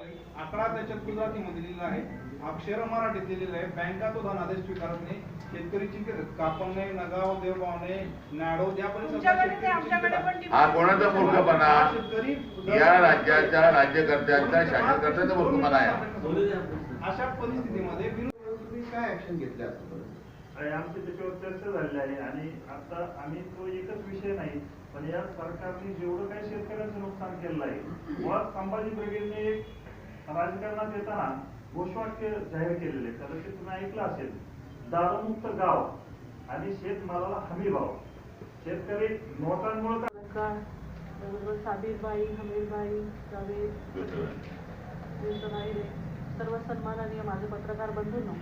आकडा त्याच्यात गुजरातीमध्ये लिहिलेला आहे, अक्षर मराठीत लिहिलेलं आहे. बँका तो धनादेश स्वीकारत नाही, शेतकरीची कापणे नगाव देवबावणे नाडो द्या हा कोणाचा मूर्खपणा? या राज्याच्या राज्यकर्त्यांचा शासनकर्त्याचा मूर्खपणा आहे. अशा परिस्थितीमध्ये तुम्ही काय ऍक्शन घेतल्या? आमची त्याच्यावर चर्चा झालेली आहे आणि आता आम्ही तो एकच विषय नाही, पण या सरकारने जेवढं काही शेतकऱ्यांचं नुकसान केलं आहे, मुळात संभाजी ब्रिगेडने एक राजकारणात येताना घोषवाक्य जाहीर केलेले, कदाचित तुम्ही ऐकलं असेल, दारूमुक्त गाव आणि शेतमालाला हमी भाव. शेतकरी नोटांमुळे साबीरबाई, हमीरबाई, जावेद, सर्व सन्माननीय माझे पत्रकार बंधूंनो,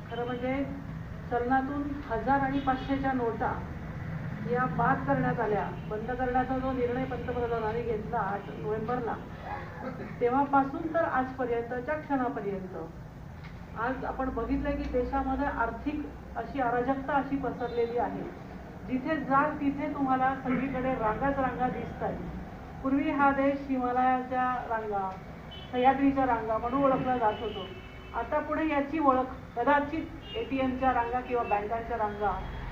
खरं म्हणजे चलनातून 1000 आणि 500च्या नोटा या बाद करण्यात आल्या. बंद करण्याचा जो निर्णय पंतप्रधानांनी घेतला 8 नोव्हेंबरला, तेव्हापासून तर आजपर्यंतच्या क्षणापर्यंत आज आपण बघितलं की देशामध्ये आर्थिक अशी अराजकता अशी पसरलेली आहे. जिथे जाल तिथे तुम्हाला सगळीकडे रांगाच रांगा दिसत आहेत. पूर्वी हा देश हिमालयाच्या रांगा, सह्याद्रीच्या रांगा म्हणून ओळखला जात होतो. आता पुढे याची ओळख कदाचित ATMच्या रांगा किंवा बँकांच्या रांगा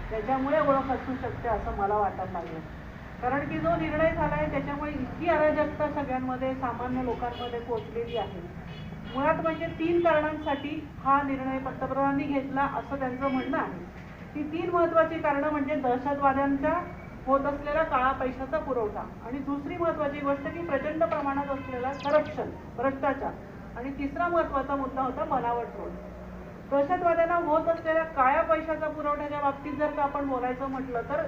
त्याच्यामुळे ओळख असू शकते असं मला वाटत नाही. कारण की जो निर्णय झाला आहे त्याच्यामुळे इतकी अराजकता सगळ्यांमध्ये सामान्य लोकांमध्ये पोहोचलेली आहे. मुळात म्हणजे 3 कारणांसाठी हा निर्णय पंतप्रधानांनी घेतला असं त्यांचं म्हणणं आहे. ती 3 महत्त्वाची कारणं म्हणजे दहशतवाद्यांच्या होत असलेला काळा पैशाचा पुरवठा, आणि दुसरी महत्त्वाची गोष्ट की प्रचंड प्रमाणात असलेला करप्शन, भ्रष्टाचार, आणि तिसरा महत्त्वाचा मुद्दा होता बनावट नोट. दहशतवाद्यांना होत असलेल्या काळ्या पैशाचा पुरवठ्याच्या बाबतीत जर का आपण बोलायचं म्हटलं तर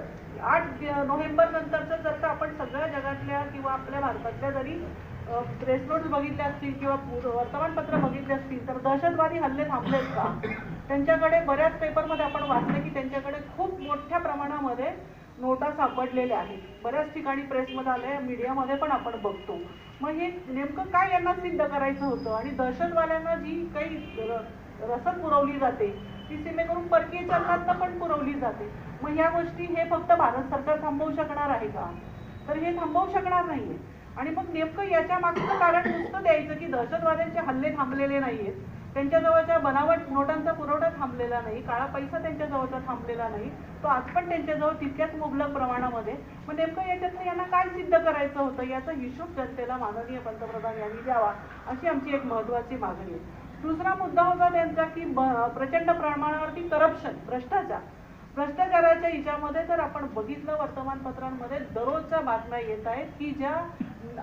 8 नोव्हेंबर नंतरचं जर का आपण सगळ्या जगातल्या किंवा आपल्या भारतातल्या जरी प्रेस नोट्स बघितल्या असतील किंवा वर्तमानपत्र बघितले असतील तर दहशतवादी हल्ले थांबलेत का? त्यांच्याकडे बऱ्याच पेपरमध्ये आपण वाचले की त्यांच्याकडे खूप मोठ्या प्रमाणामध्ये नोटा सापडलेल्या आहेत. बऱ्याच ठिकाणी प्रेसमध्ये आले, मीडियामध्ये पण आपण बघतो. मग हे नेमकं काय यांना सिद्ध करायचं होतं? आणि दहशतवाद्यांना जी काही रसद पुरवली जाते ती सीमेकडून परकीय चलनातनं पण पुरवली जाते. मग ह्या गोष्टी हे फक्त भारत सरकार थांबवू शकणार आहे का? तर हे थांबवू शकणार नाहीये. आणि मग नेमकं याच्या मागचं कारण नुसतं द्यायचं की दहशतवाद्यांचे हल्ले थांबलेले नाहीयेत, त्यांच्याजवळच्या बनावट नोटांचा पुरवठा थांबलेला नाही, काळा पैसा त्यांच्याजवळचा थांबलेला नाही, तो आज पण त्यांच्याजवळ तितक्याच मुबलक प्रमाणामध्ये. मग नेमकं याच्यातनं यांना काय सिद्ध करायचं होतं याचा हिशोब जनतेला माननीय पंतप्रधान यांनी द्यावा अशी आमची एक महत्त्वाची मागणी आहे. दुसरा मुद्दा होता त्यांचा की प्रचंड प्रमाणावरती करप्शन, भ्रष्टाचाराच्या हिच्यामध्ये जर आपण बघितलं वर्तमानपत्रांमध्ये दररोजच्या बातम्या येत आहेत की ज्या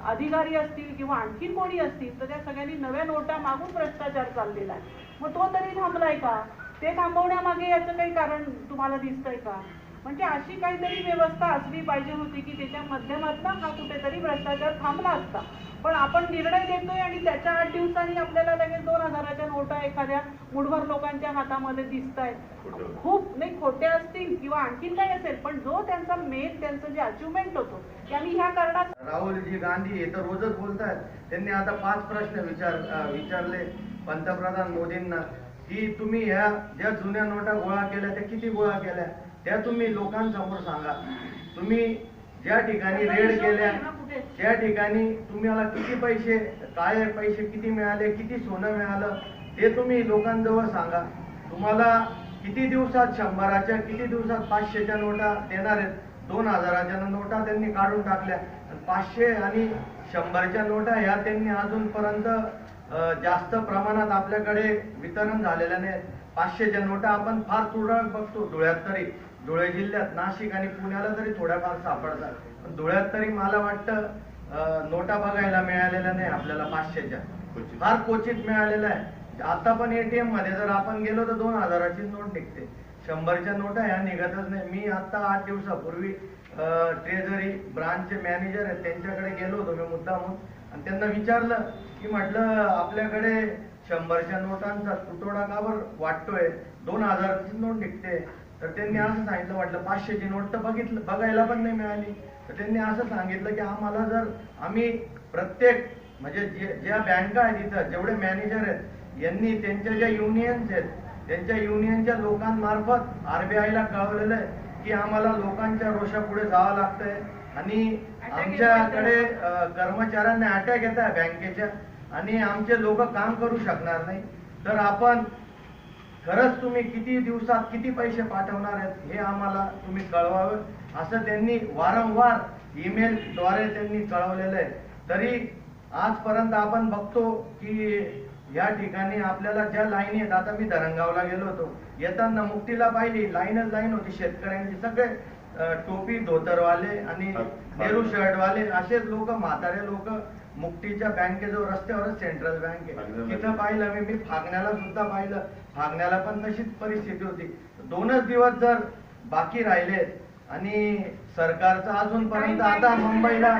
अधिकारी असतील किंवा आणखी कोणी असतील तर त्या सगळ्यांनी नव्या नोटा मागून भ्रष्टाचार चाललेला आहे. मग तो तरी थांबलाय का? ते थांबवण्यामागे याचं काही कारण तुम्हाला दिसतंय का? म्हणजे अशी काहीतरी व्यवस्था असली पाहिजे होती की त्याच्या माध्यमातून हा कुठेतरी भ्रष्टाचार थांबला असता. पण आपण निर्णय देतोय आणि त्याच्या 8 दिवसांनी आपल्याला लगेच 2000च्या नोटा एखाद्या मुठभर लोकांच्या हातामध्ये दिसत आहेत. खूप नाही, खोट्या असतील किंवा आणखीन काही असेल, पण जो त्यांचा मेन त्यांचं जे अचिव्हमेंट होतं त्यांनी ह्या कारणात. राहुलजी गांधी हे तर रोजच बोलतात. त्यांनी आता 5 प्रश्न विचारले पंतप्रधान मोदींना की तुम्ही ह्या ज्या जुन्या नोटा गोळा केल्या त्या किती गोळा केल्या त्या तुम्ही लोकांसमोर सांगा. तुम्ही ज्या ठिकाणी रेड केल्या त्या ठिकाणी तुम्हाला किती पैसे, काय पैसे किती मिळाले, किती सोनं मिळालं ते तुम्ही लोकांजवळ सांगा. तुम्हाला किती दिवसात 100च्या, किती दिवसात 500च्या नोटा देणार आहेत? 2000च्या नोटा त्यांनी काढून टाकल्या. 500 आणि 100च्या नोटा ह्या त्यांनी अजूनपर्यंत जास्त प्रमाणात आपल्याकडे वितरण झालेल्या नाही. 500च्या नोटा आपण फार तुरळक बघतो. धुळ्यात तरी, धुळे जिल्ह्यात, नाशिक आणि पुण्याला तरी थोड्याफार सापडतात, पण धुळ्यात तरी मला वाटतं नोटा बघायला मिळालेल्या नाही आपल्याला. 500च्या फार क्वचित मिळालेल्या आहे. आता पण ATM मध्ये जर आपण गेलो तर 2000ची नोट निघते, 100च्या नोटा ह्या निघतच नाही. मी आता 8 दिवसापूर्वी ट्रेझरी ब्रांचचे मॅनेजर आहेत त्यांच्याकडे गेलो होतो मी मुद्दामून आणि त्यांना विचारलं की म्हटलं आपल्याकडे 100च्या नोटांचा तुटवडा का बरं वाटतोय, 2000ची नोट निघते. तर त्यांनी असं सांगितलं, म्हटलं 500ची नोट तर बघायला पण नाही मिळाली. तर त्यांनी असं सांगितलं की आम्हाला जर आम्ही प्रत्येक म्हणजे ज्या बँका आहेत इथं जेवढे मॅनेजर आहेत यांनी त्यांच्या ज्या युनियन्स आहेत त्यांच्या युनियनच्या लोकांमार्फत RBIला कळवलेलं आहे की आम्हाला लोकांच्या रोषापुढे जावं लागतंय आणि आमच्याकडे कर्मचाऱ्यांना अटॅक येत आहे बँकेच्या आणि आमचे लोक काम करू शकणार नाही, तर आपण खरंच तुम्ही किती दिवसात किती पैसे पाठवणार आहेत हे आम्हाला तुम्ही कळवावं, असं त्यांनी वारंवार ईमेल द्वारे त्यांनी कळवलेलं आहे. तरी आजपर्यंत आपण बघतो की या ठिकाणी आपल्याला ज्या लाईनी आहेत, आता मी धरणगावला गेलो होतो, येताना मुक्तीला पाहिली लाईनच लाईन होती शेतकऱ्यांची, सगळे टोपी धोतरवाले आणि नेहरू शर्टवाले असेच लोक, म्हातारे लोक मुक्तीच्या बँकेजवळ रस्त्यावरच सेंट्रल बँक आहे तिथं पाहिलं मी फागण्याला सुद्धा पाहिलं, फागण्याला पण तशीच परिस्थिती होती. 2च दिवस जर बाकी राहिले आणि सरकारचं अजूनपर्यंत आता मुंबईला